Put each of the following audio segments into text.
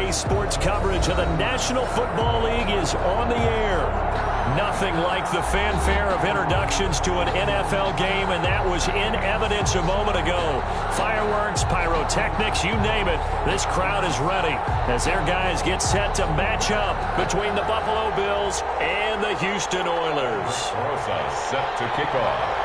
RDA Sports coverage of the National Football League is on the air. Nothing like the fanfare of introductions to an NFL game, and that was in evidence a moment ago. Fireworks, pyrotechnics, you name it. This crowd is ready as their guys get set to match up between the Buffalo Bills and the Houston Oilers. Set to kick off.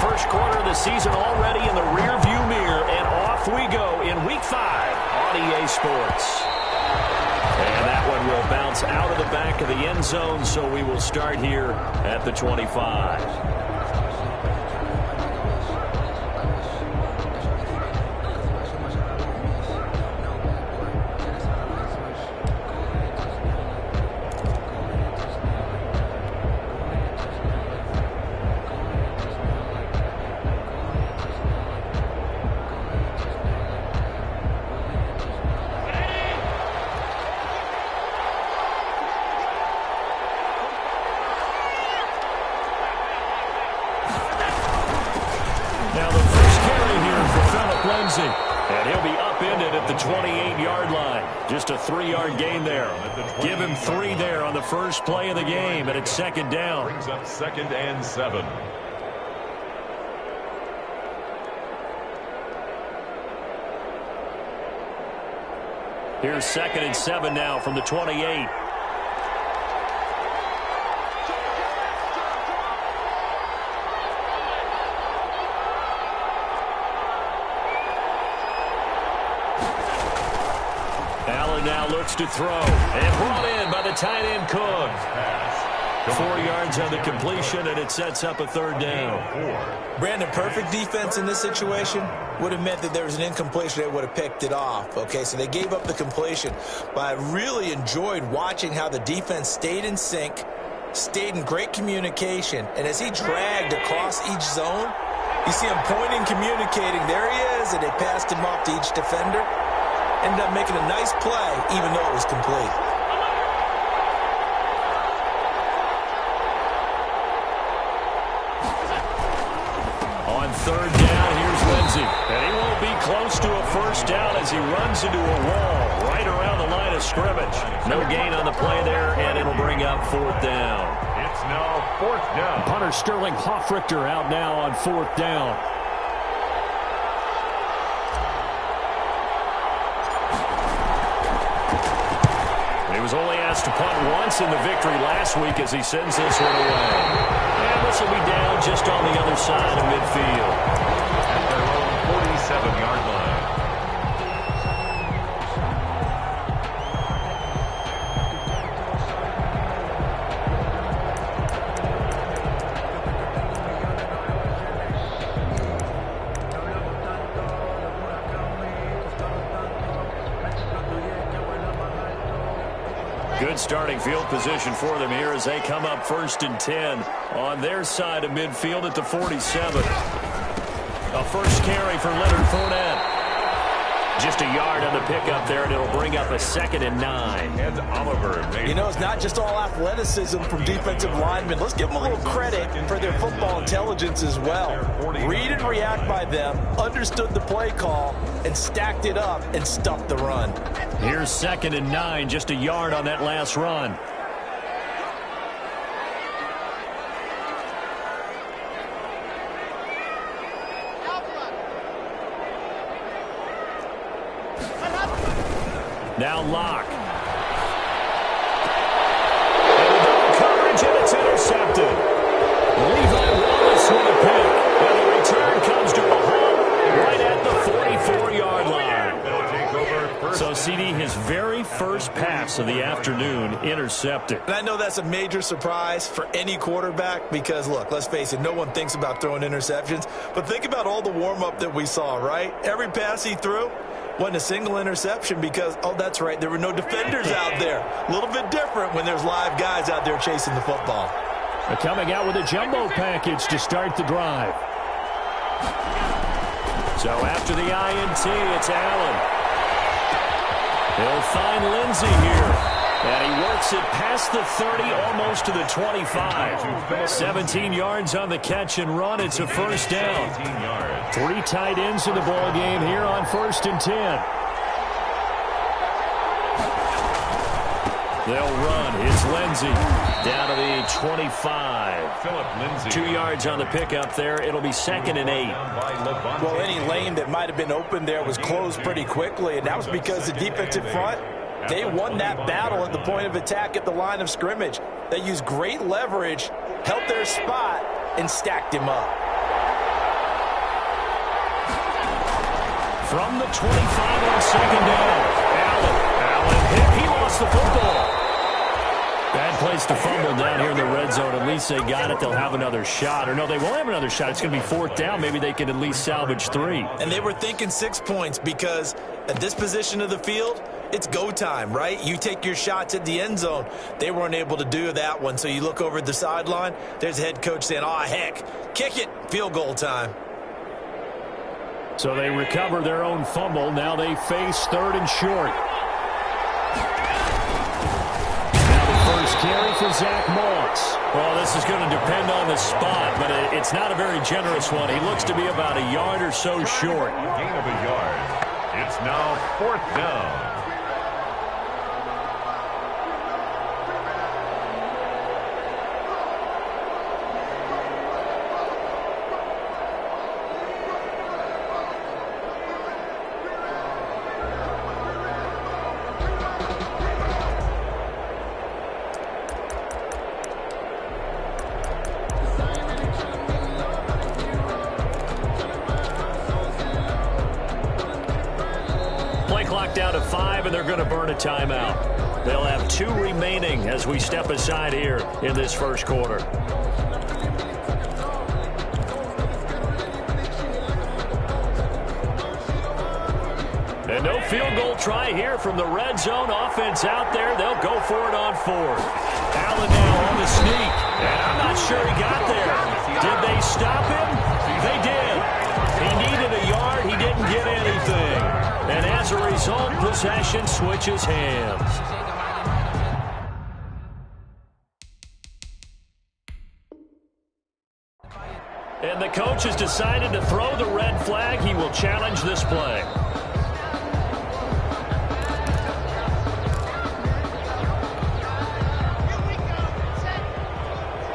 First quarter of the season already in the rearview mirror, and off we go in Week 5 on EA Sports. And that one will bounce out of the back of the end zone, so we will start here at the 25. And he'll be upended at the 28-yard line. Just a 3-yard gain there. Give him 3 there on the first play of the game, and it's second down. Brings up 2nd and 7. Here's 2nd and 7 now from the 28. Now looks to throw, and brought in by the tight end Cook. 4 yards on the completion, and it sets up a 3rd down. Brandon, perfect defense in this situation would have meant that there was an incompletion. They would have picked it off. Okay, so they gave up the completion. But I really enjoyed watching how the defense stayed in sync, stayed in great communication, and as he dragged across each zone, you see him pointing, communicating. There he is, and they passed him off to each defender. Ended up making a nice play, even though it was complete. On 3rd down, here's Lindsey. And he won't be close to a first down as he runs into a wall right around the line of scrimmage. No gain on the play there, and it'll bring up 4th down. It's now 4th down. Punter Sterling Hoffrichter out now on 4th down. He was only asked to punt once in the victory last week as he sends this one away. And this will be down just on the other side of midfield. At their own 47-yard line. Good starting field position for them here as they come up 1st and 10 on their side of midfield at the 47. A first carry for Leonard Fournette. Just a yard on the pickup there, and it'll bring up a 2nd and 9. And Oliver. You know, it's not just all athleticism from defensive linemen. Let's give them a little credit for their football intelligence as well. Read and react by them, understood the play call, and stacked it up and stuffed the run. Here's 2nd and 9, just a yard on that last run. Now Locke. And coverage, and it's intercepted. Levi Wallace with a pick. And the return comes to a halt right at the 44-yard line. So, CD, his very first pass of the afternoon intercepted. And I know that's a major surprise for any quarterback because, look, let's face it, no one thinks about throwing interceptions. But think about all the warm-up that we saw, right? Every pass he threw wasn't a single interception because, oh, that's right, there were no defenders out there. A little bit different when there's live guys out there chasing the football. They're coming out with a jumbo package to start the drive. So after the INT, it's Allen. He'll find Lindsey here. And he works it past the 30, almost to the 25. 17 yards on the catch and run. It's a first down. 3 tight ends in the ball game here on 1st and 10. They'll run. It's Lindsey down to the 25. Philip Lindsey. 2 yards on the pickup there. It'll be 2nd and 8. Well, any lane that might have been open there was closed pretty quickly, and that was because the defensive front, they won that battle at the point of attack at the line of scrimmage. They used great leverage, held their spot, and stacked him up. From the 25 on 2nd down. Allen hit. He lost the football. Bad place to fumble down here in the red zone. At least they got it. They'll have another shot. Or no, they won't have another shot. It's going to be 4th down. Maybe they can at least salvage 3. And they were thinking 6 points because at this position of the field, it's go time, right? You take your shots at the end zone. They weren't able to do that one. So you look over at the sideline. There's the head coach saying, oh, heck, kick it. Field goal time. So they recover their own fumble. Now they face 3rd and short. Carry for Zach Moss. Well, this is going to depend on the spot, but it's not a very generous one. He looks to be about a yard or so short. Gain of a yard. It's now 4th down. Down to 5, and they're going to burn a timeout. They'll have 2 remaining as we step aside here in this first quarter. And no field goal try here from the red zone. Offense out there. They'll go for it on 4th. Allen now on the sneak. And I'm not sure he got there. Did they stop him? They did. He needed a yard. He didn't get anything. And as a result, possession switches hands. And the coach has decided to throw the red flag. He will challenge this play.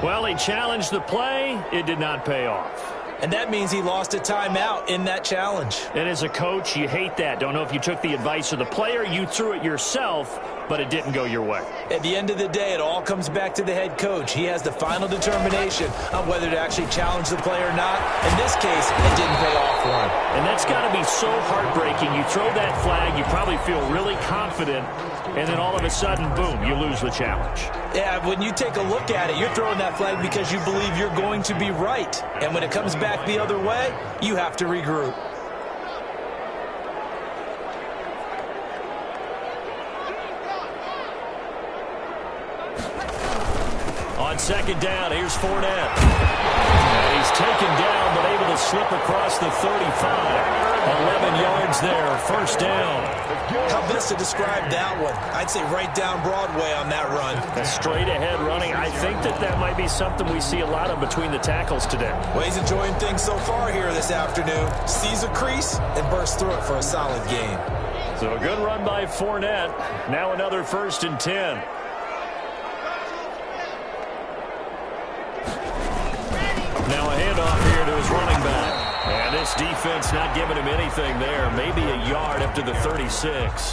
Well, he challenged the play. It did not pay off. And that means he lost a timeout in that challenge. And as a coach, you hate that. Don't know if you took the advice of the player, you threw it yourself, but it didn't go your way. At the end of the day, it all comes back to the head coach. He has the final determination on whether to actually challenge the play or not. In this case, it didn't pay off for him. And that's got to be so heartbreaking. You throw that flag, you probably feel really confident, and then all of a sudden, boom, you lose the challenge. Yeah, when you take a look at it, you're throwing that flag because you believe you're going to be right. And when it comes back the other way, you have to regroup. On 2nd down, here's Fournette. And he's taken down, but able to slip across the 35. 11 yards there, 1st down. How best to describe that one? I'd say right down Broadway on that run. Straight ahead running. I think that might be something we see a lot of between the tackles today. Well, he's enjoying things so far here this afternoon. Sees a crease and bursts through it for a solid gain. So a good run by Fournette. Now another 1st and 10. Now a handoff here to his running back. And this defense not giving him anything there. Maybe a yard up to the 36.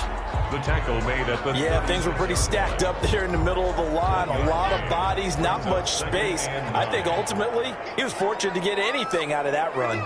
The tackle made at the Yeah, things were pretty stacked up there in the middle of the line. A lot of bodies, not much space. I think ultimately he was fortunate to get anything out of that run.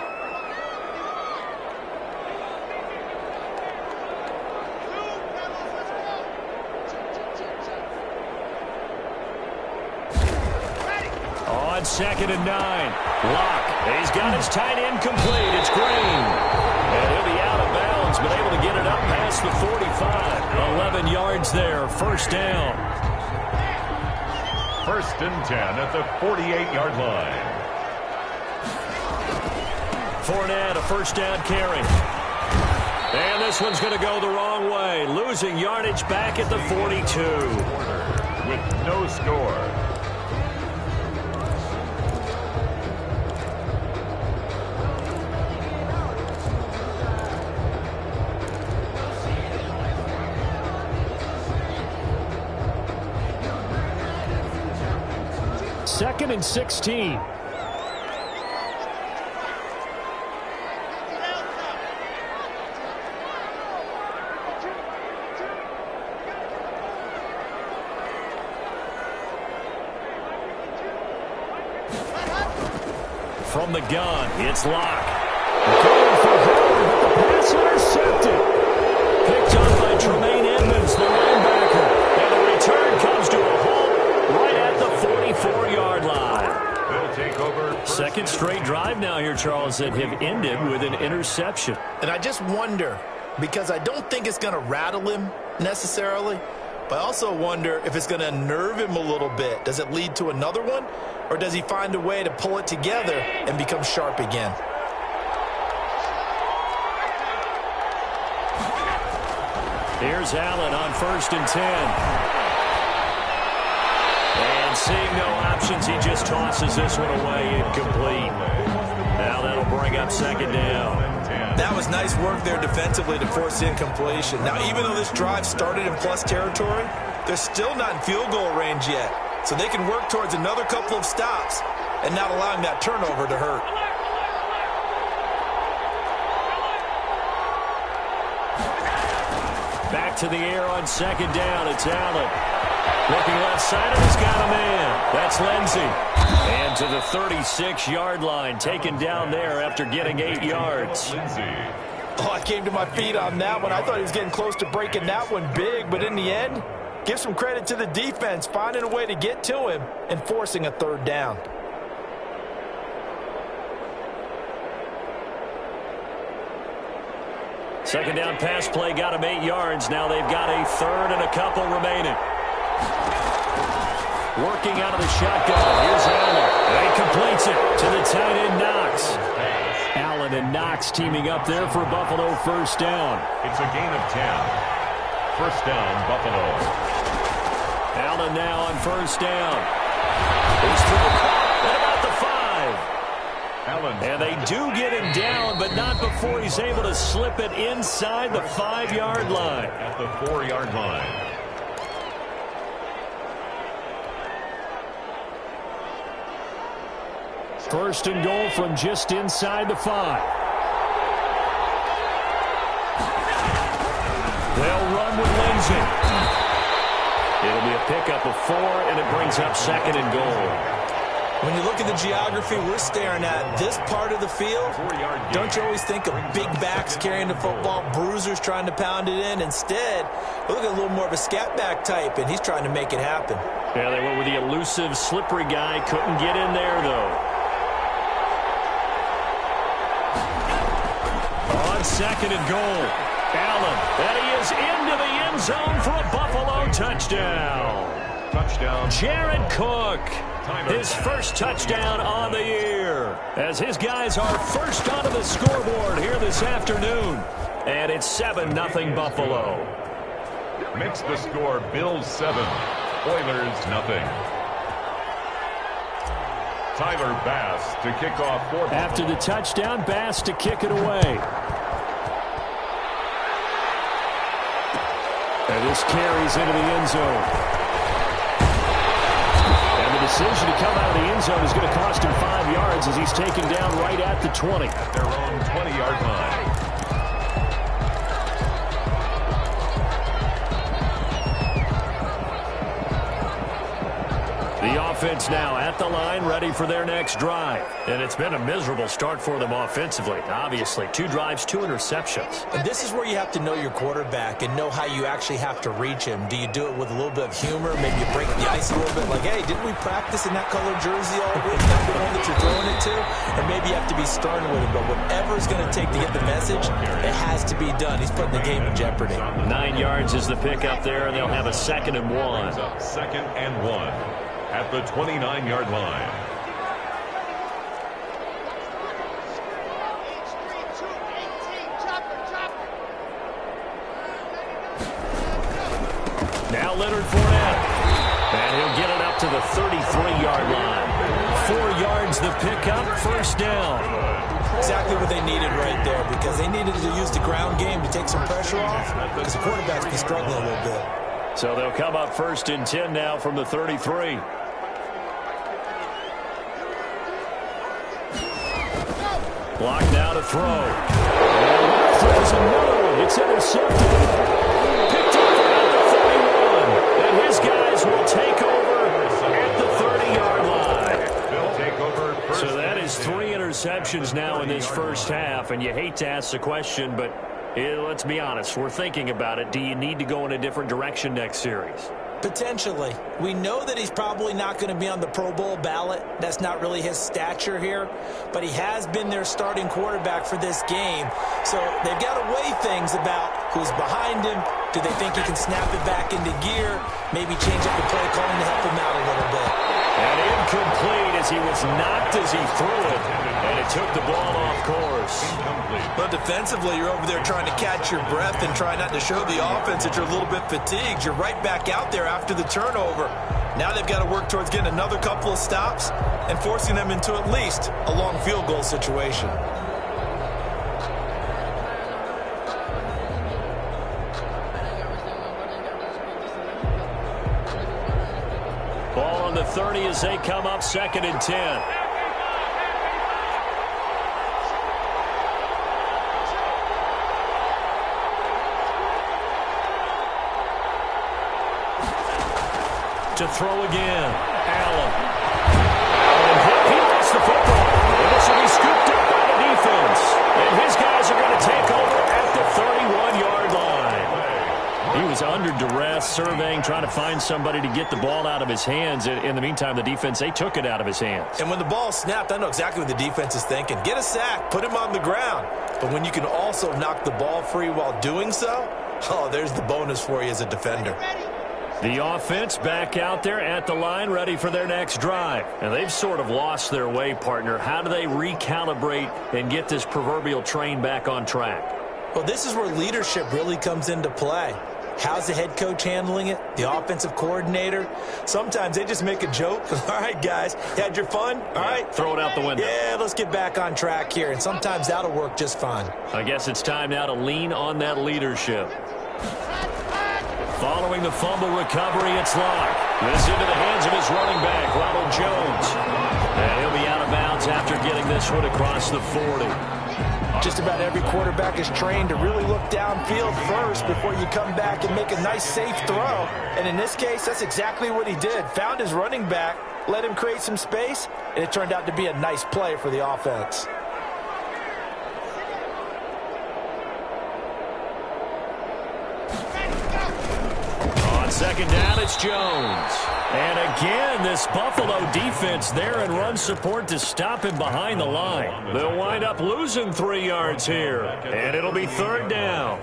On 2nd and 9. Lock. He's got his tight end complete. It's Green. And he'll be out of bounds, but able to get it up past the 45. 11 yards there. 1st down. 1st and 10 at the 48-yard line. Fournette, a 1st down carry. And this one's going to go the wrong way, losing yardage back at the 42. With no score. Second and 16. From the gun, it's Locke. Going for Howard, but the pass intercepted. Picked up by Tremaine Edmonds, the linebacker. And the return comes to a halt right at the 44-yard line. They'll take over. Second straight drive now here, Charles, that have ended with an interception. And I just wonder, because I don't think it's going to rattle him necessarily, but I also wonder if it's going to unnerve him a little bit. Does it lead to another one? Or does he find a way to pull it together and become sharp again? Here's Allen on 1st and 10. And seeing no options, he just tosses this one away incomplete. Now that'll bring up 2nd down. That was nice work there defensively to force incompletion. Now, even though this drive started in plus territory, they're still not in field goal range yet. So they can work towards another couple of stops and not allowing that turnover to hurt. Back to the air on 2nd down. It's Allen. Looking left side, and he's got a man. That's Lindsey. And to the 36-yard line, taken down there after getting 8 yards. Oh, I came to my feet on that one. I thought he was getting close to breaking that one big, but in the end, give some credit to the defense, finding a way to get to him and forcing a 3rd down. Second down pass play got him 8 yards. Now they've got a 3rd and a couple remaining. Working out of the shotgun. Here's Allen. And he completes it to the tight end, Knox. Allen and Knox teaming up there for Buffalo 1st down. It's a gain of 10. 1st down, Buffalo. Allen now on 1st down. He's through at about the 5. Allen. And they do get him down, but not before he's able to slip it inside the 5-yard line. At the 4-yard line. First and goal from just inside the 5. They'll run with Lindsey. It'll be a pickup of 4, and it brings up 2nd and goal. When you look at the geography we're staring at, this part of the field, don't you always think of big backs carrying the football, bruisers trying to pound it in? Instead, look at a little more of a scat back type, and he's trying to make it happen. Yeah, they went with the elusive, slippery guy. Couldn't get in there, though. On 2nd and goal, Allen, and he is into the end zone for a Buffalo touchdown. Touchdown. Jared Cook, his first touchdown on the year, as his guys are first onto the scoreboard here this afternoon. And it's 7-0 Buffalo. Makes the score Bills 7, Oilers 0. Tyler Bass to kick off for Buffalo. After the touchdown, Bass to kick it away. And this carries into the end zone. And the decision to come out of the end zone is going to cost him 5 yards as he's taken down right at the 20. At their own 20-yard line. The offense now at the line, ready for their next drive. And it's been a miserable start for them offensively. Obviously, 2 drives, 2 interceptions. And this is where you have to know your quarterback and know how you actually have to reach him. Do you do it with a little bit of humor? Maybe you break the ice a little bit, like, hey, didn't we practice in that colored jersey all week? Not the one that you're throwing it to? Or maybe you have to be stern with him. But whatever it's going to take to get the message, it has to be done. He's putting the game in jeopardy. 9 yards is the pickup there, and they'll have a 2nd and 1. 2nd and 1. At the 29-yard line. Now Leonard Fournette. And he'll get it up to the 33-yard line. 4 yards the pickup, first down. Exactly what they needed right there, because they needed to use the ground game to take some pressure off, because the quarterback's been struggling a little bit. So they'll come up first and 10 now from the 33. Block now to throw. Throws another one. It's intercepted. Picked up at the 31. And his guys will take over at the 30-yard line. They'll take over first. So that is 3 interceptions now in this first half. And you hate to ask the question, but let's be honest. We're thinking about it. Do you need to go in a different direction next series? Potentially. We know that he's probably not going to be on the Pro Bowl ballot. That's not really his stature here. But he has been their starting quarterback for this game. So they've got to weigh things about who's behind him. Do they think he can snap it back into gear? Maybe change up the play calling to help him out a little bit. And incomplete as he was knocked as he threw it. And it took the ball off course. But defensively, you're over there trying to catch your breath and try not to show the offense that you're a little bit fatigued. You're right back out there after the turnover. Now they've got to work towards getting another couple of stops and forcing them into at least a long field goal situation. Ball on the 30 as they come up, 2nd and 10. To throw again. Allen. He lost the football. And this will be scooped up by the defense. And his guys are going to take over at the 31-yard line. He was under duress, surveying, trying to find somebody to get the ball out of his hands. In the meantime, the defense, they took it out of his hands. And when the ball snapped, I know exactly what the defense is thinking. Get a sack, put him on the ground. But when you can also knock the ball free while doing so, oh, there's the bonus for you as a defender. The offense back out there at the line, ready for their next drive. And they've sort of lost their way, partner. How do they recalibrate and get this proverbial train back on track? Well, this is where leadership really comes into play. How's the head coach handling it? The offensive coordinator? Sometimes they just make a joke. All right, guys, you had your fun? All right. Throw it out the window. Yeah, let's get back on track here. And sometimes that'll work just fine. I guess it's time now to lean on that leadership. Following the fumble recovery, it's Locke. This into the hands of his running back, Ronald Jones. And he'll be out of bounds after getting this one across the 40. Just about every quarterback is trained to really look downfield first before you come back and make a nice, safe throw. And in this case, that's exactly what he did. Found his running back, let him create some space, and it turned out to be a nice play for the offense. On 2nd down, it's Jones. And again, this Buffalo defense there and run support to stop him behind the line. They'll wind up losing 3 yards here. And it'll be 3rd down.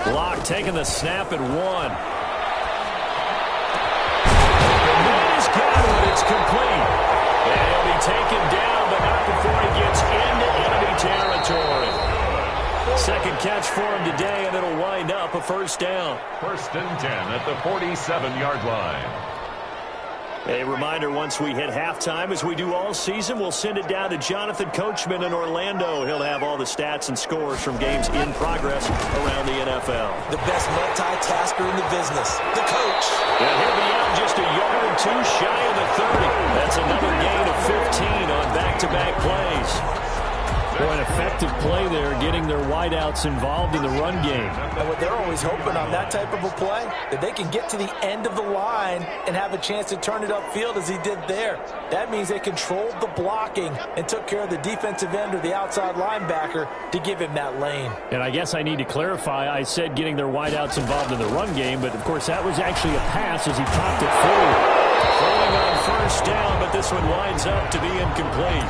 Locke taking the snap at 1. And he's got it. It's complete. And he'll be taken down, but not before he gets into enemy territory. 2nd catch for him today, and it'll wind up a 1st down. 1st and 10 at the 47-yard line. A reminder, once we hit halftime, as we do all season, we'll send it down to Jonathan Coachman in Orlando. He'll have all the stats and scores from games in progress around the NFL. The best multitasker in the business, the coach. And he'll be out just a yard or 2 shy of the 30. That's another gain of 15 on back-to-back plays. Boy, an effective play there, getting their wideouts involved in the run game. And what they're always hoping on that type of a play, that they can get to the end of the line and have a chance to turn it upfield as he did there. That means they controlled the blocking and took care of the defensive end or the outside linebacker to give him that lane. And I guess I need to clarify, I said getting their wideouts involved in the run game, but of course that was actually a pass as he popped it forward. Throwing on first down, but this one winds up to be incomplete.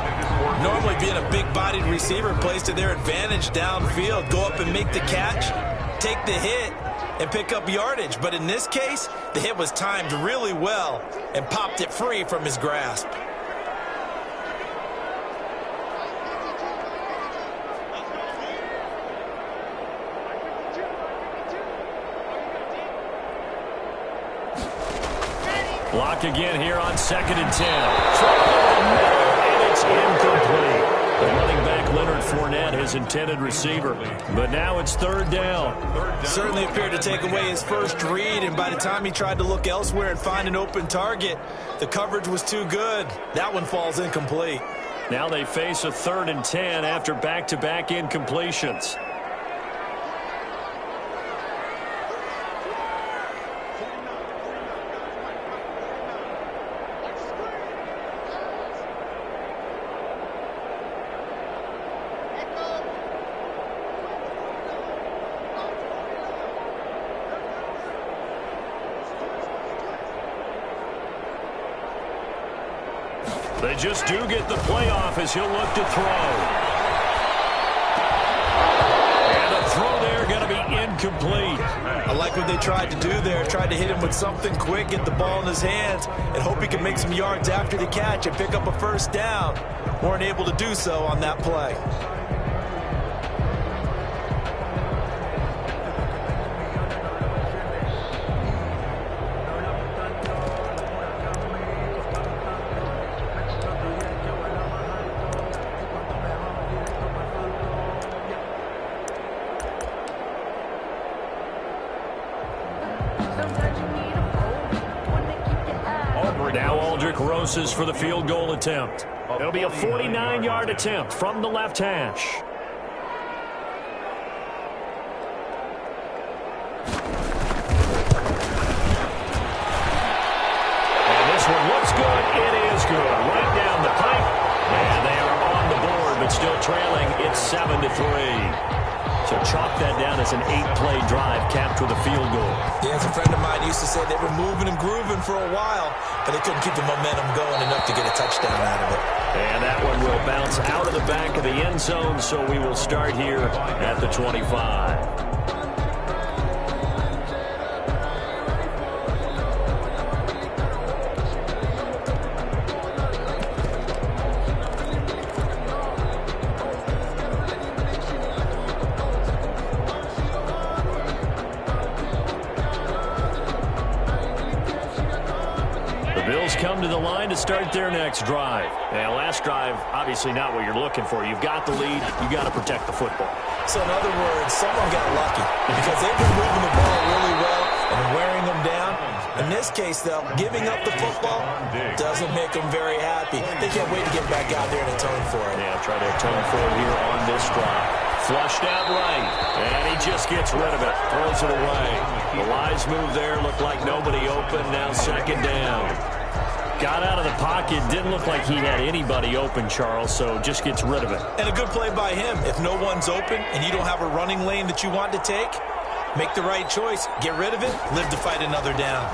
Normally being a big-bodied receiver plays to their advantage downfield. Go up and make the catch, take the hit, and pick up yardage. But in this case, the hit was timed really well and popped it free from his grasp. Block again here on 2nd and 10. And it's incomplete. The running back Leonard Fournette, his intended receiver. But now it's 3rd down. Certainly appeared to take away his first read, and by the time he tried to look elsewhere and find an open target, the coverage was too good. That one falls incomplete. Now they face a 3rd and 10 after back-to-back incompletions. They just do get the playoff as he'll look to throw. And a throw there going to be incomplete. I like what they tried to do there. Tried to hit him with something quick, get the ball in his hands, and hope he can make some yards after the catch and pick up a first down. Weren't able to do so on that play. For the field goal attempt. It'll be a 49-yard attempt from the left hash. And this one looks good. It is good. Right down the pipe. And they are on the board, but still trailing. It's 7-3. So chalk that down as an 8-play drive capped with a field goal. Yeah, as a friend of mine used to say, they were moving and grooving for a while, but they couldn't keep the momentum going enough to get a touchdown out of it. And that one will bounce out of the back of the end zone, so we will start here at the 25. Come to the line to start their next drive. And last drive, obviously not what you're looking for. You've got the lead. You got to protect the football. So in other words, someone got lucky because they've been moving the ball really well and wearing them down. In this case, though, giving up the football doesn't make them very happy. They can't wait to get back out there and atone for it. Yeah, try to atone for it here on this drive. Flushed out right, and he just gets rid of it. Throws it away. The Lions move there. Looked like nobody open. Now 2nd down. Got out of the pocket. Didn't look like he had anybody open, Charles, so just gets rid of it. And a good play by him. If no one's open and you don't have a running lane that you want to take, make the right choice. Get rid of it. Live to fight another down.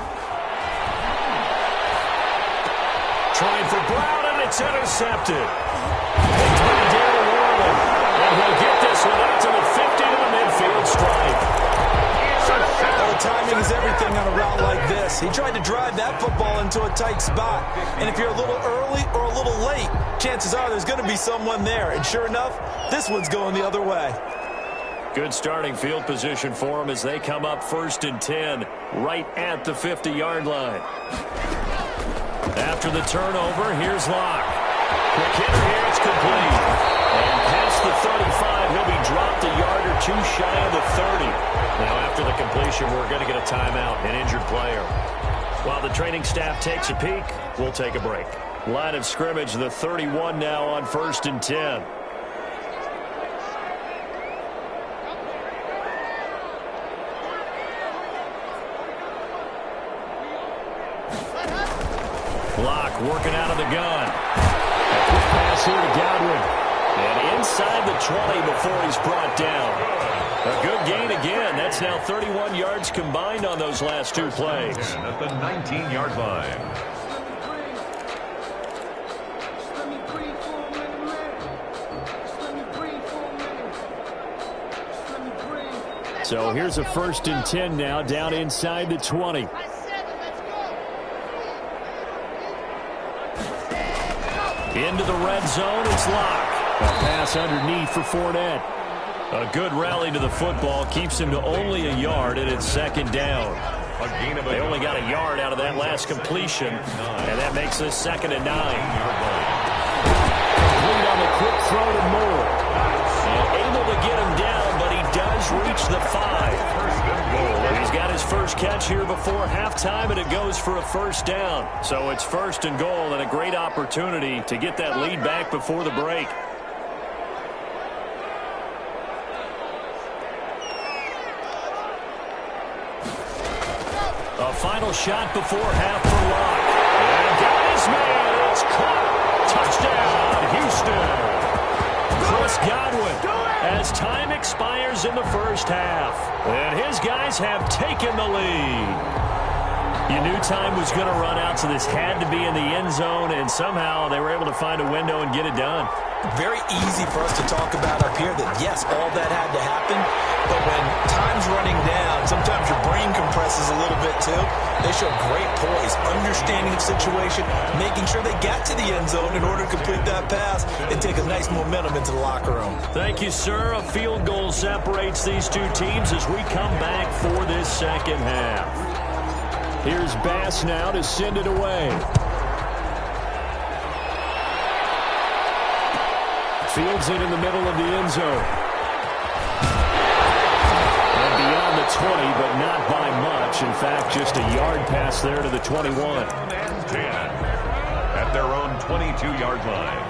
Trying for Brown, and it's intercepted. Picked by Darren Warren. And he'll get this one out to the 50 to the midfield stripe. Well, timing is everything on a route like this. He tried to drive that football into a tight spot. And if you're a little early or a little late, chances are there's going to be someone there. And sure enough, this one's going the other way. Good starting field position for him as they come up 1st and 10 right at the 50-yard line. After the turnover, here's Locke. Quick hitter here, it's complete. And past the 35, he'll be dropped a yard or two shy of the 30. Now, after the completion, we're going to get a timeout, an injured player. While the training staff takes a peek, we'll take a break. Line of scrimmage, the 31 now on 1st and 10. Locke working out of the gun. A quick pass here to Godwin. And inside the 20 before he's brought down. A good gain again. That's now 31 yards combined on those last two plays. At the 19-yard line. So here's a 1st and 10 now, down inside the 20. Into the red zone, it's Locke. A pass underneath for Fournette. A good rally to the football keeps him to only a yard, and it's 2nd down. They only got a yard out of that last completion, and that makes this 2nd and 9. Complete on the quick throw to Moore. Able to get him down, but he does reach the 5. He's got his first catch here before halftime, and it goes for a 1st down. So it's 1st and goal, and a great opportunity to get that lead back before the break. A final shot before half for Locke. And got his man. It's caught. Touchdown, Houston. Chris Godwin, as time expires in the first half. And his guys have taken the lead. You knew time was going to run out, so this had to be in the end zone, and somehow they were able to find a window and get it done. Very easy for us to talk about up here that, yes, all that had to happen, but when time's running down, sometimes your brain compresses a little bit too. They show great poise, understanding of situation, making sure they got to the end zone in order to complete that pass and take a nice momentum into the locker room. Thank you, sir. A field goal separates these two teams as we come back for this second half. Here's Bass now to send it away. Fields it in the middle of the end zone. And beyond the 20, but not by much. In fact, just a yard pass there to the 21. And 10 at their own 22-yard line.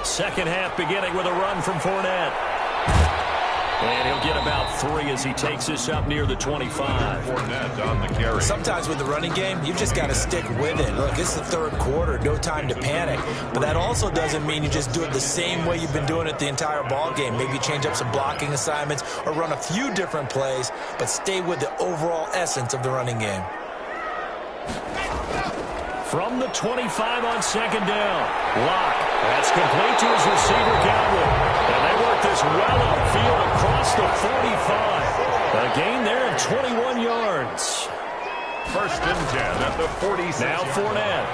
Second half beginning with a run from Fournette. And he'll get about 3 as he takes this up near the 25. Fournette on the carry. Sometimes with the running game, you've just got to stick with it. Look, it's the 3rd quarter, no time to panic. But that also doesn't mean you just do it the same way you've been doing it the entire ball game. Maybe change up some blocking assignments or run a few different plays, but stay with the overall essence of the running game. From the 25 on 2nd down. Locke. That's complete to his receiver, Godwin. And they work this well upfield across the 45. A gain there of 21 yards. 1st and 10 at the 46. Now Fournette.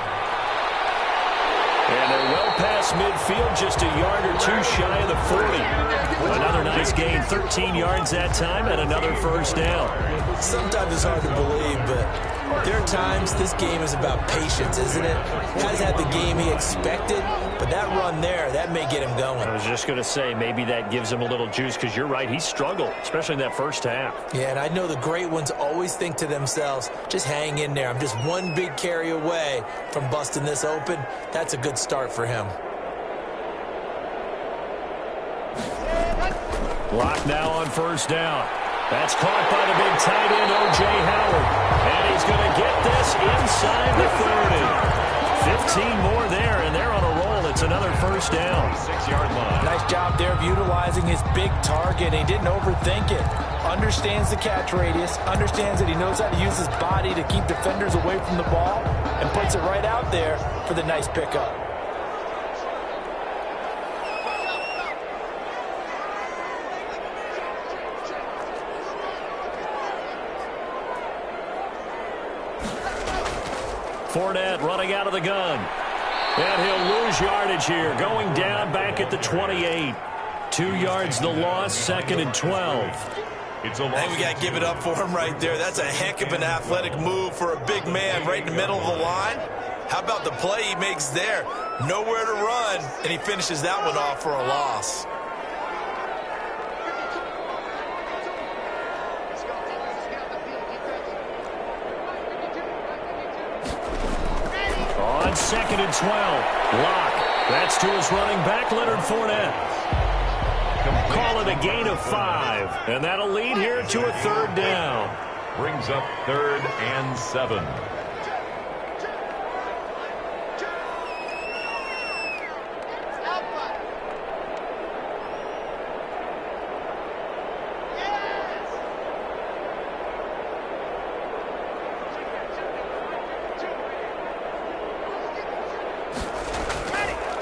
And they're well past midfield, just a yard or 2 shy of the 40. Another nice gain, 13 yards that time, and another 1st down. Sometimes it's hard to believe, but there are times this game is about patience, isn't it? Has had the game he expected, but that run there, that may get him going. I was just going to say, maybe that gives him a little juice, because you're right, he struggled, especially in that first half. Yeah, and I know the great ones always think to themselves, just hang in there. I'm just one big carry away from busting this open. That's a good start for him. Locke now on 1st down. That's caught by the big tight end, O.J. Howard. And he's going to get this inside the 30. 15 more there, and they're on a roll. It's another 1st down. 6-yard line. Nice job there of utilizing his big target. He didn't overthink it. Understands the catch radius. Understands that he knows how to use his body to keep defenders away from the ball. And puts it right out there for the nice pickup. Fournette running out of the gun. And he'll lose yardage here, going down back at the 28. 2 yards the loss, 2nd and 12. I think we got to give it up for him right there. That's a heck of an athletic move for a big man right in the middle of the line. How about the play he makes there? Nowhere to run, and he finishes that one off for a loss. On 2nd and 12, Locke. That's to his running back, Leonard Fournette. Call it a gain of 5, and that'll lead here to a 3rd down. Brings up 3rd and 7.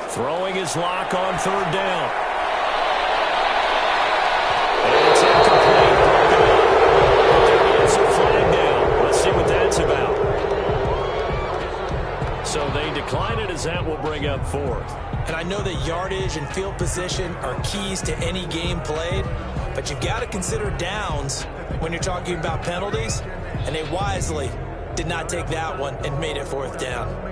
Throwing his lock on third down. And it's incomplete. There is a flag down. Let's see what that's about. So they decline it as that will bring up fourth. And I know that yardage and field position are keys to any game played, but you've got to consider downs when you're talking about penalties, and they wisely did not take that one and made it fourth down.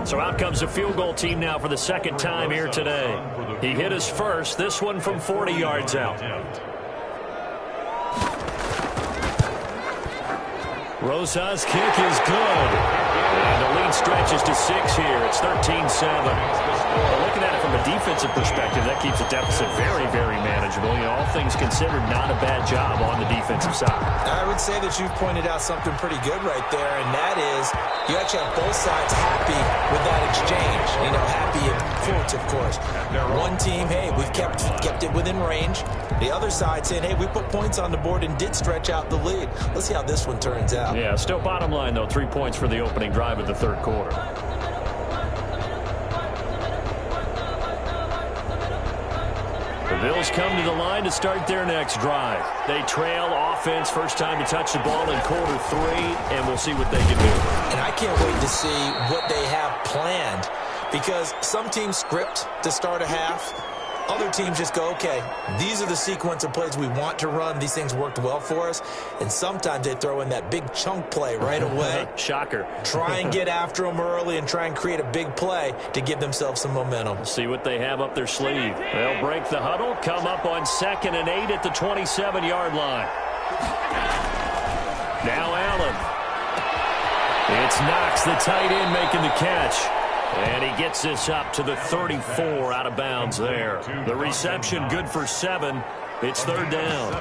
So out comes a field goal team now for the second time here today. He hit his first, this one from 40 yards out. Rosa's kick is good. And the lead stretches to 6 here. It's 13-7. Well, looking at it from a defensive perspective, that keeps the deficit very, very manageable. You know, all things considered, not a bad job on the defensive side. I would say that you've pointed out something pretty good right there, and that is you actually have both sides happy with that exchange. You know, happy in quotes, of course. One team, hey, we've kept it within range. The other side saying, hey, we put points on the board and did stretch out the lead. Let's see how this one turns out. Yeah, still bottom line, though, 3 points for the opening drive of the third quarter. The Bills come to the line to start their next drive. They trail offense, first time to touch the ball in quarter 3, and we'll see what they can do. And I can't wait to see what they have planned, because some teams script to start a half. Other teams just go, okay, these are the sequence of plays we want to run. These things worked well for us. And sometimes they throw in that big chunk play right away. Shocker. Try and get after them early and try and create a big play to give themselves some momentum. See what they have up their sleeve. They'll break the huddle, come up on 2nd and 8 at the 27-yard line. Now Allen. It's Knox, the tight end, making the catch. And he gets this up to the 34, out of bounds there. The reception good for 7. It's third down.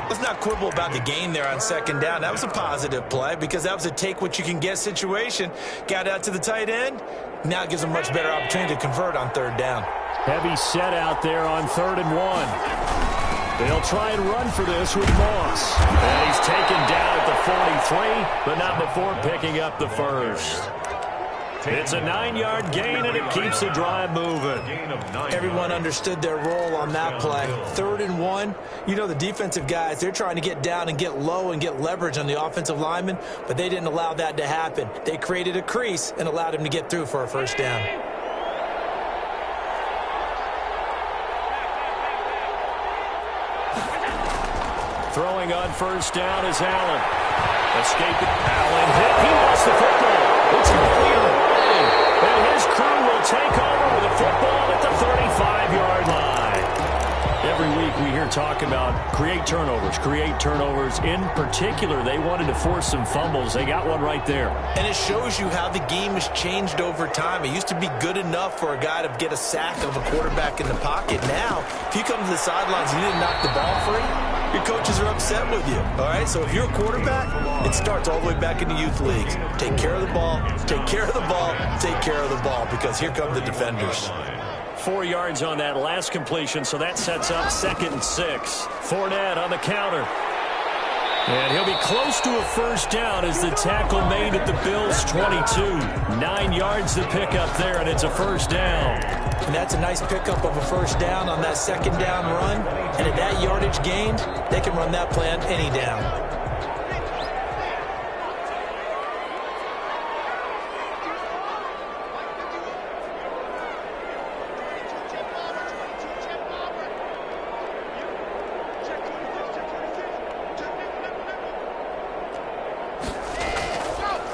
Let's not quibble about the gain there on 2nd down. That was a positive play because that was a take-what-you-can-get situation. Got out to the tight end. Now it gives them a much better opportunity to convert on 3rd down. Heavy set out there on 3rd and 1. They'll try and run for this with Moss. And he's taken down at the 43, but not before picking up the first. It's a 9-yard gain, and it keeps the drive moving. Everyone understood their role on that play. 3rd and 1. You know, the defensive guys, they're trying to get down and get low and get leverage on the offensive linemen, but they didn't allow that to happen. They created a crease and allowed him to get through for a first down. Throwing on first down is Allen. Escaping. Allen hit. He lost the football. It's clear away. And his crew will take over with a football at the 35-yard line. Every week we hear talk about create turnovers. In particular, they wanted to force some fumbles. They got one right there. And it shows you how the game has changed over time. It used to be good enough for a guy to get a sack of a quarterback in the pocket. Now, if you come to the sidelines and you didn't knock the ball free, your coaches are upset with you, all right? So if you're a quarterback, it starts all the way back in the youth leagues. Take care of the ball, take care of the ball, take care of the ball, because here come the defenders. 4 yards on that last completion, so that sets up 2nd and 6. Fournette on the counter. And he'll be close to a first down as the tackle made at the Bills' 22. 9 yards to pick up there, and it's a first down. And that's a nice pickup of a first down on that 2nd down run. And at that yardage gained, they can run that play on any down.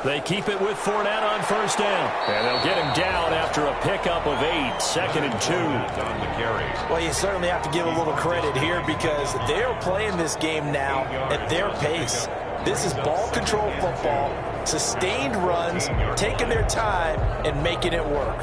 They keep it with Fournette on first down. And they'll get him down after a pickup of 8. 2nd and 2. Well, you certainly have to give a little credit here because they're playing this game now at their pace. This is ball control football, sustained runs, taking their time, and making it work.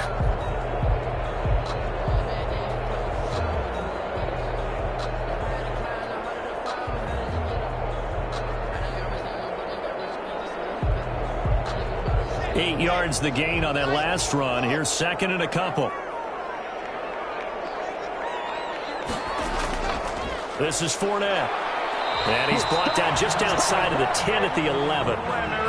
8 yards the gain on that last run. Here's second and a couple. This is Fournette. And he's brought down just outside of the 10 at the 11.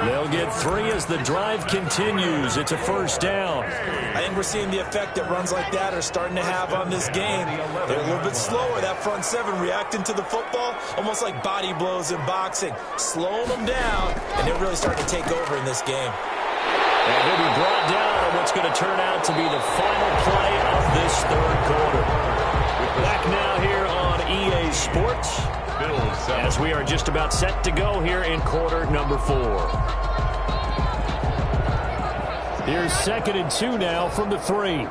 They'll get 3 as the drive continues. It's a first down. I think we're seeing the effect that runs like that are starting to have on this game. They're a little bit slower, that front seven, reacting to the football, almost like body blows in boxing, slowing them down, and they're really starting to take over in this game. And he'll be brought down on what's going to turn out to be the final play of this third quarter. Back now here on EA Sports, as we are just about set to go here in quarter number 4. Here's second and 2 now from the 3.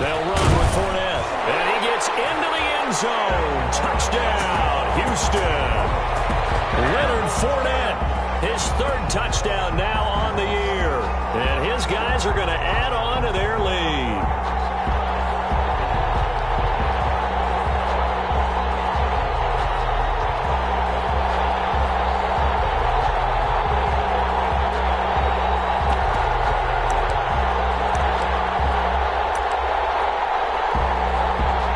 They'll run with Fournette, and he gets into the end zone. Touchdown, Houston. Leonard Fournette, his 3rd touchdown now on the year. And his guys are going to add on to their lead.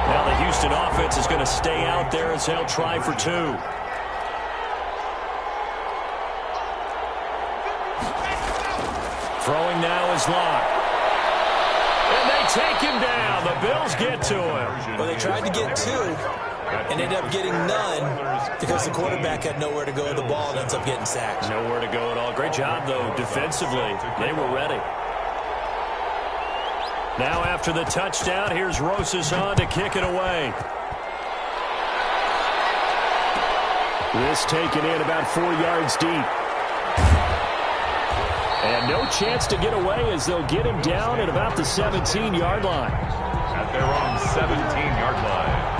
Now the Houston offense is going to stay out there as they'll try for 2. Throwing now is Locke. And they take him down. The Bills get to him. Well, they tried to get 2 and ended up getting none because the quarterback had nowhere to go with the ball and ends up getting sacked. Nowhere to go at all. Great job, though, defensively. They were ready. Now after the touchdown, here's Rosas on to kick it away. This taken in about 4 yards deep. And no chance to get away as they'll get him down at about the 17-yard line. At their own 17-yard line.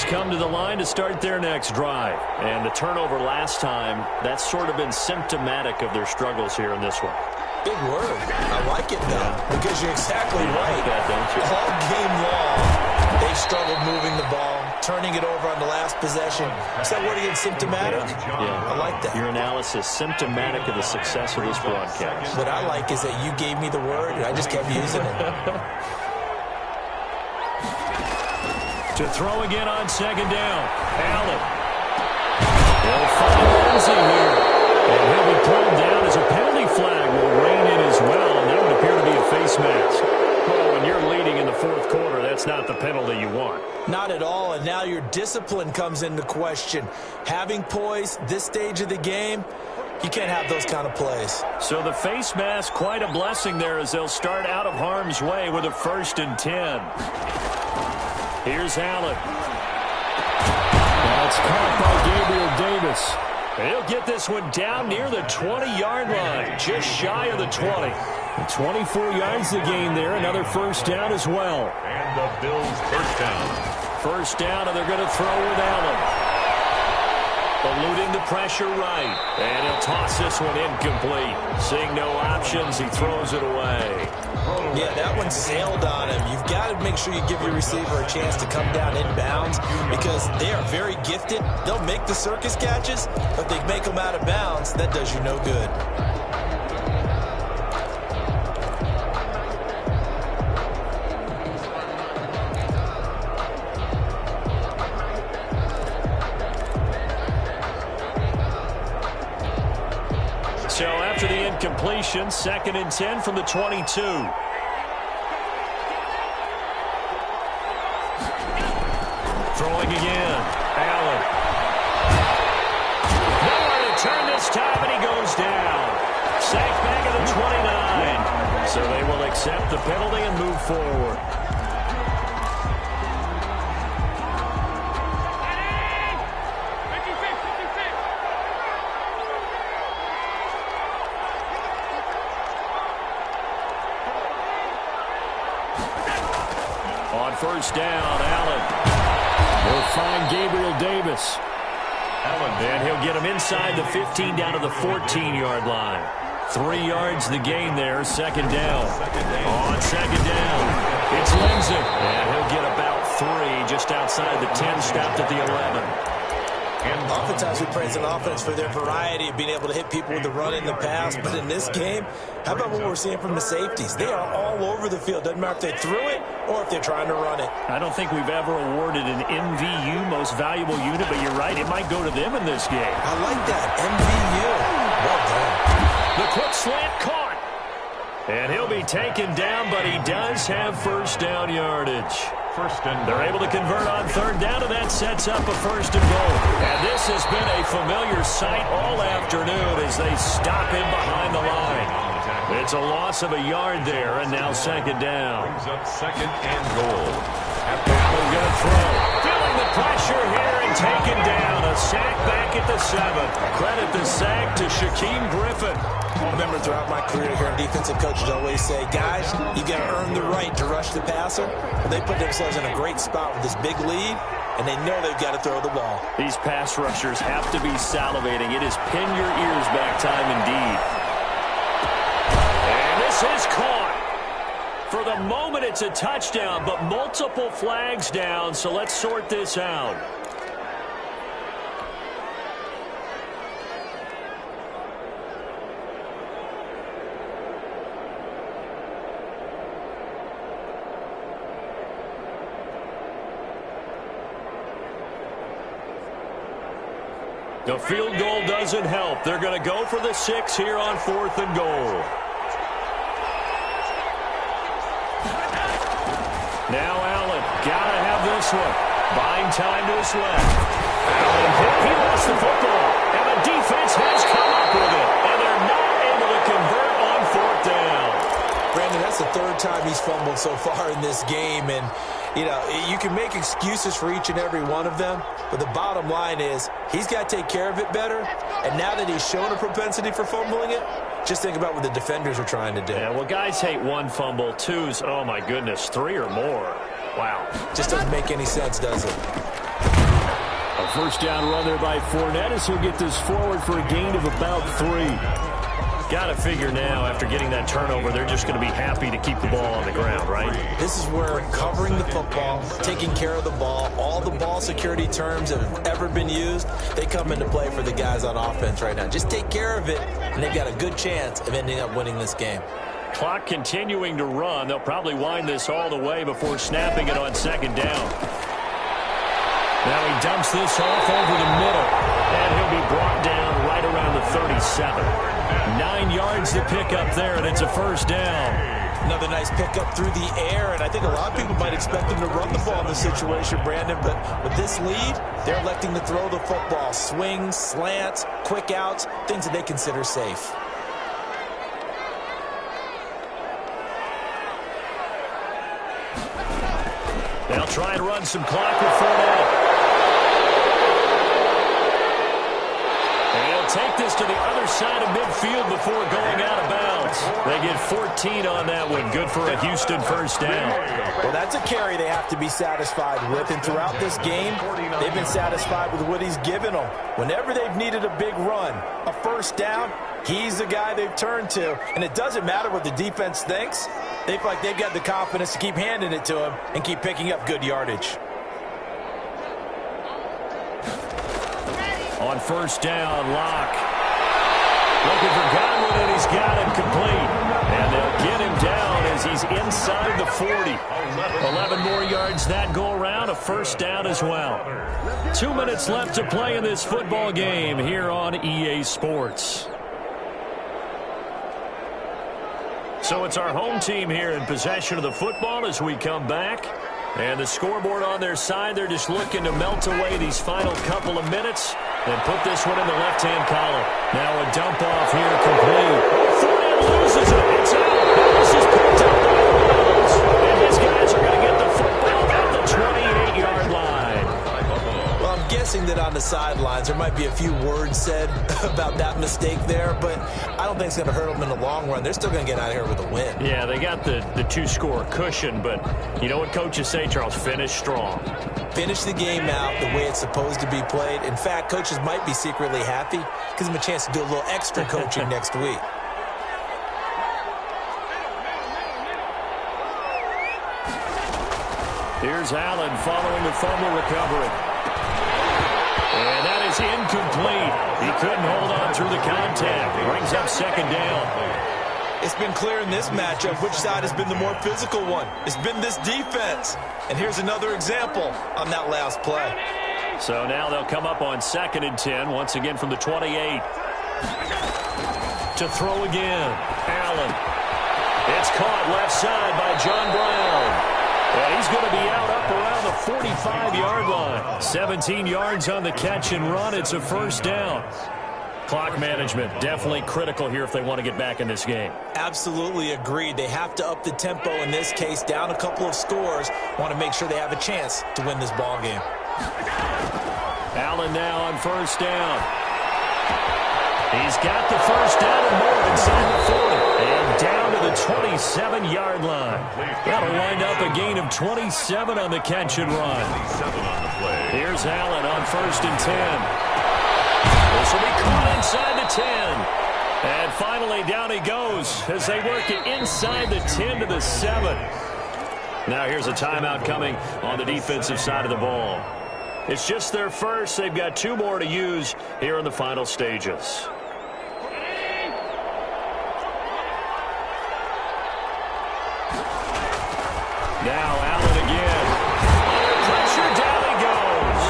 Come to the line to start their next drive. And the turnover last time, that's sort of been symptomatic of their struggles here in this one. Big word. I like it, though, because you're exactly right. Like that, don't you? All game long, they struggled moving the ball, turning it over on the last possession. Is that word again, symptomatic? Yeah. I like that. Your analysis, symptomatic of the success of this broadcast. What I like is that you gave me the word, and I just kept using it. To throw again on second down. Allen. They'll find Lindsay here. And he'll be pulled down as a penalty flag will rein in as well. And that would appear to be a face mask. Well, when you're leading in the 4th quarter, that's not the penalty you want. Not at all, and now your discipline comes into question. Having poise this stage of the game, you can't have those kind of plays. So the face mask, quite a blessing there as they'll start out of harm's way with a 1st and 10. Here's Allen. That's caught by Gabriel Davis. He'll get this one down near the 20-yard line, just shy of the 20. 24 yards the gain there, another first down as well. And the Bills first down. First down, and they're going to throw with Allen. Eluding the pressure right. And he'll toss this one incomplete. Seeing no options, he throws it away. Yeah, that one sailed on him. You've got to make sure you give your receiver a chance to come down inbounds because they are very gifted. They'll make the circus catches, but they make them out of bounds. That does you no good. So after the incompletion, 2nd and 10 from the 22. Throwing again. Allen. Nowhere to turn this time, and he goes down. Sacked back at the 29. So they will accept the penalty and move forward. On first down, Allen will find Gabriel Davis. And he'll get him inside the 15 down to the 14-yard line. 3 yards the gain there, second down. On second down, it's Lindsay. And he'll get about 3 just outside the 10, stopped at the 11. Oftentimes we praise an offense for their variety of being able to hit people with the run and the pass. But in this game, how about what we're seeing from the safeties? They are all over the field. Doesn't matter if they threw it or if they're trying to run it. I don't think we've ever awarded an MVU, most valuable unit, but you're right, it might go to them in this game. I like that, MVU. Well done. The quick slant caught. And he'll be taken down, but he does have first down yardage. They're able to convert on third down, and that sets up a first and goal. And this has been a familiar sight all afternoon as they stop him behind the line. It's a loss of a yard there, and now second down. Brings up second and goal. Allen going to throw. Feeling the pressure here and taken down. A sack back at the 7. Credit the sack to Shaquem Griffin. I remember throughout my career here, defensive coaches always say, guys, you got to earn the right to rush the passer. Well, they put themselves in a great spot with this big lead, and they know they've got to throw the ball. These pass rushers have to be salivating. It is pin your ears back time indeed. And this is caught. For the moment, it's a touchdown, but multiple flags down, so let's sort this out. The field goal doesn't help. They're going to go for the 6 here on 4th and goal. Now Allen, got to have this one. Buying time to his left. Allen, he lost the football, and the defense has come up with it. And they're not able to convert on 4th down. Brandon, that's the 3rd time he's fumbled so far in this game, and you know, you can make excuses for each and every one of them, but the bottom line is he's got to take care of it better, and now that he's shown a propensity for fumbling it, just think about what the defenders are trying to do. Yeah, well, guys hate 1 fumble, 2's, oh my goodness, 3 or more. Wow. Just doesn't make any sense, does it? A first down run there by Fournette as he'll get this forward for a gain of about 3. Got to figure now, after getting that turnover, they're just going to be happy to keep the ball on the ground, right? This is where covering the football, taking care of the ball, all the ball security terms that have ever been used, they come into play for the guys on offense right now. Just take care of it, and they've got a good chance of ending up winning this game. Clock continuing to run. They'll probably wind this all the way before snapping it on second down. Now he dumps this off over the middle, and he'll be brought down right around the 37. 9 yards to pick up there, and it's a first down. Another nice pickup through the air, and I think a lot of people might expect him to run the ball in this situation, Brandon, but with this lead, they're electing to throw the football. Swings, slants, quick outs, things that they consider safe. They'll try and run some clock with Fournette. Take this to the other side of midfield before going out of bounds. They get 14 on that one. Good for a Houston first down. Well, that's a carry they have to be satisfied with. And throughout this game, they've been satisfied with what he's given them. Whenever they've needed a big run, a first down, he's the guy they've turned to. And it doesn't matter what the defense thinks. They feel like they've got the confidence to keep handing it to him and keep picking up good yardage. On first down, Locke. Looking for Godwin, and he's got it complete. And they'll get him down as he's inside the 40. 11 more yards that go around, a first down as well. 2 minutes left to play in this football game here on EA Sports. So it's our home team here in possession of the football as we come back. And the scoreboard on their side, they're just looking to melt away these final couple of minutes and put this one in the left-hand column. Now a dump off here complete. Fournette loses it. It's out. This is picked up by the Bills. And his guys are going to get the football at the 28-yard line. Well, I'm guessing that on the sidelines. There might be a few words said about that mistake there, but I don't think it's going to hurt them in the long run. They're still going to get out of here with a win. Yeah, they got the two-score cushion, but you know what coaches say, Charles? Finish strong. Finish the game out the way it's supposed to be played. In fact, coaches might be secretly happy. Gives them a chance to do a little extra coaching next week. Here's Allen following the fumble recovery. And that is incomplete. He couldn't hold on through the contact. Brings up second down. It's been clear in this matchup which side has been the more physical one. It's been this defense. And here's another example on that last play. So now they'll come up on 2nd and 10, once again from the 28. To throw again. Allen. It's caught left side by John Brown. Well, he's going to be out up around the 45-yard line. 17 yards on the catch and run. It's a first down. Clock management definitely critical here if they want to get back in this game. Absolutely agreed. They have to up the tempo in this case, down a couple of scores. Want to make sure they have a chance to win this ball game. Allen now on first down. He's got the first down and more inside the 40. And down to the 27-yard line. That'll wind up a gain of 27 on the catch and run. Here's Allen on 1st and 10. This will be caught inside the 10. And finally down he goes as they work it inside the 10 to the 7. Now here's a timeout coming on the defensive side of the ball. It's just their first. They've got 2 more to use here in the final stages. Now Allen again. Pressure, down he goes.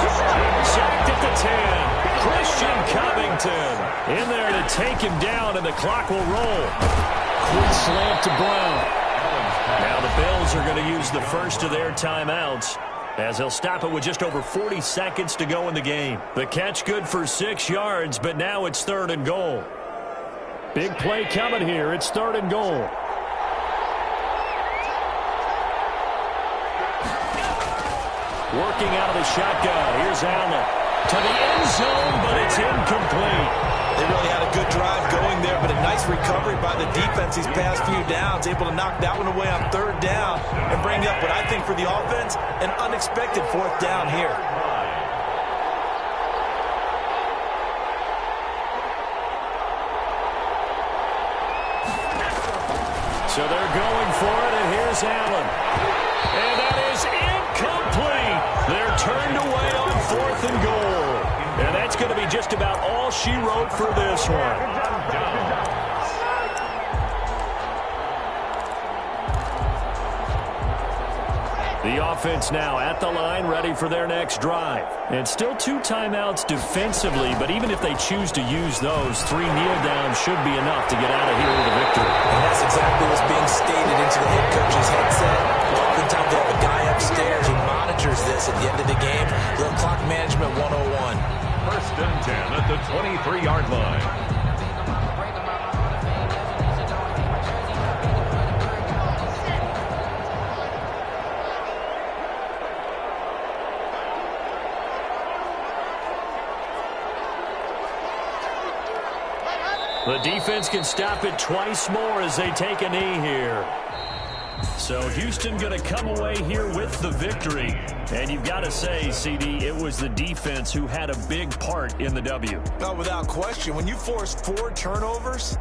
Sacked at the 10. Christian Covington in there to take him down, and the clock will roll. Quick slant to Brown. Now the Bills are going to use the first of their timeouts as they'll stop it with just over 40 seconds to go in the game. The catch good for 6 yards, but now it's 3rd and goal. Big play coming here. It's 3rd and goal. Working out of the shotgun. Here's Allen to the end zone, but it's incomplete. They really had a good drive going there, but a nice recovery by the defense these past few downs. Able to knock that one away on 3rd down and bring up what I think for the offense, an unexpected 4th down here. So they're going for it, and here's Allen. And that is incomplete. They're turned away on 4th and goal. And that's going to be just about all she wrote for this one. The offense now at the line, ready for their next drive. And still 2 timeouts defensively, but even if they choose to use those, 3 kneel downs should be enough to get out of here with a victory. And that's exactly what's being stated into the head coach's headset. Oftentimes they have a guy upstairs who monitors this at the end of the game. Little clock management 101. 1st and 10 at the 23-yard line. The defense can stop it twice more as they take a knee here. So Houston going to come away here with the victory. And you've got to say, CD, it was the defense who had a big part in the W. No, without question. When you force 4 turnovers,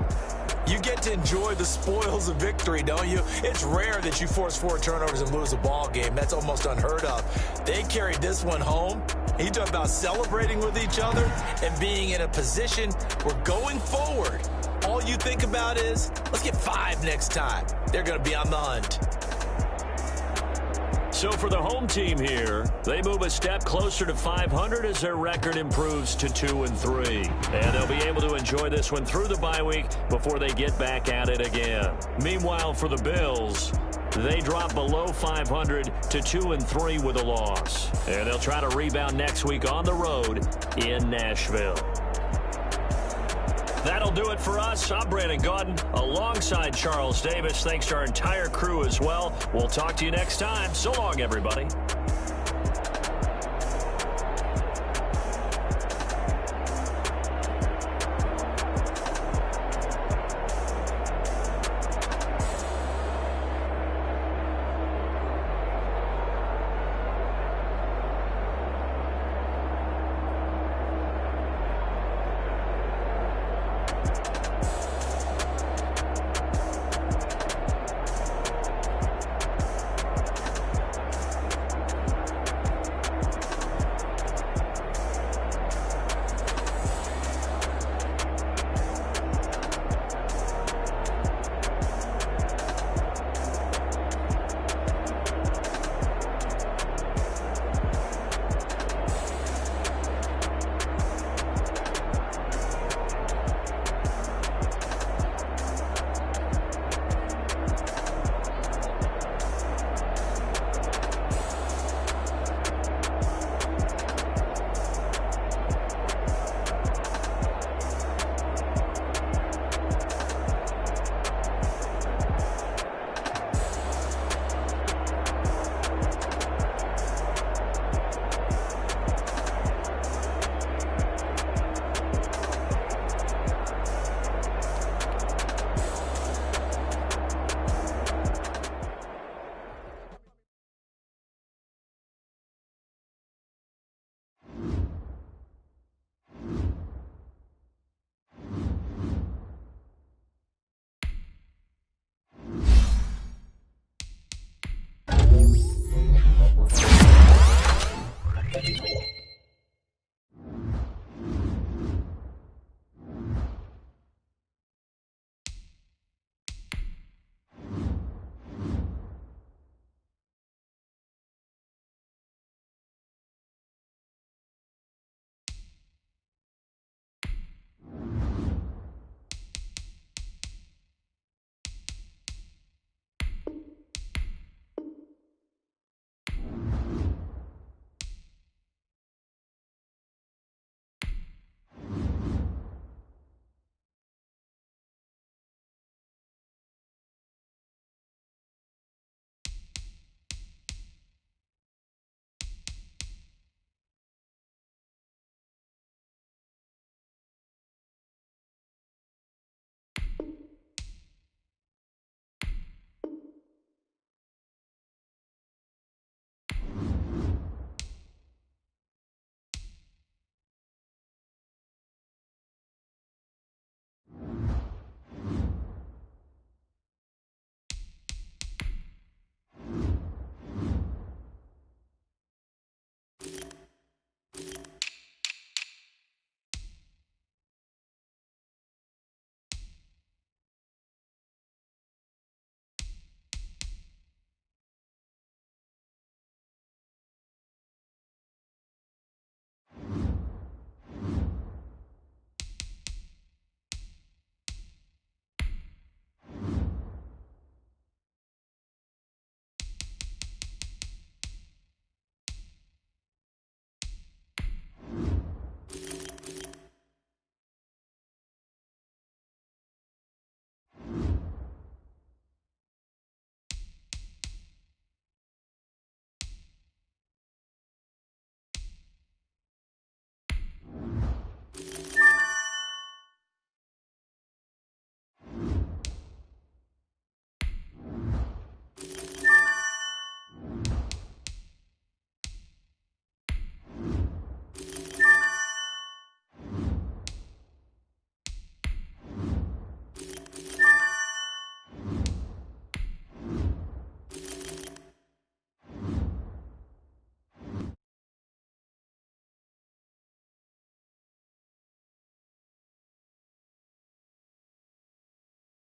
you get to enjoy the spoils of victory, don't you? It's rare that you force 4 turnovers and lose a ball game. That's almost unheard of. They carried this one home. You talk about celebrating with each other and being in a position where going forward, all you think about is, let's get 5 next time. They're going to be on the hunt. So for the home team here, they move a step closer to 500 as their record improves to 2-3. And they'll be able to enjoy this one through the bye week before they get back at it again. Meanwhile, for the Bills, they drop below 500 to 2-3 with a loss. And they'll try to rebound next week on the road in Nashville. That'll do it for us. I'm Brandon Gaudin alongside Charles Davis. Thanks to our entire crew as well. We'll talk to you next time. So long, everybody.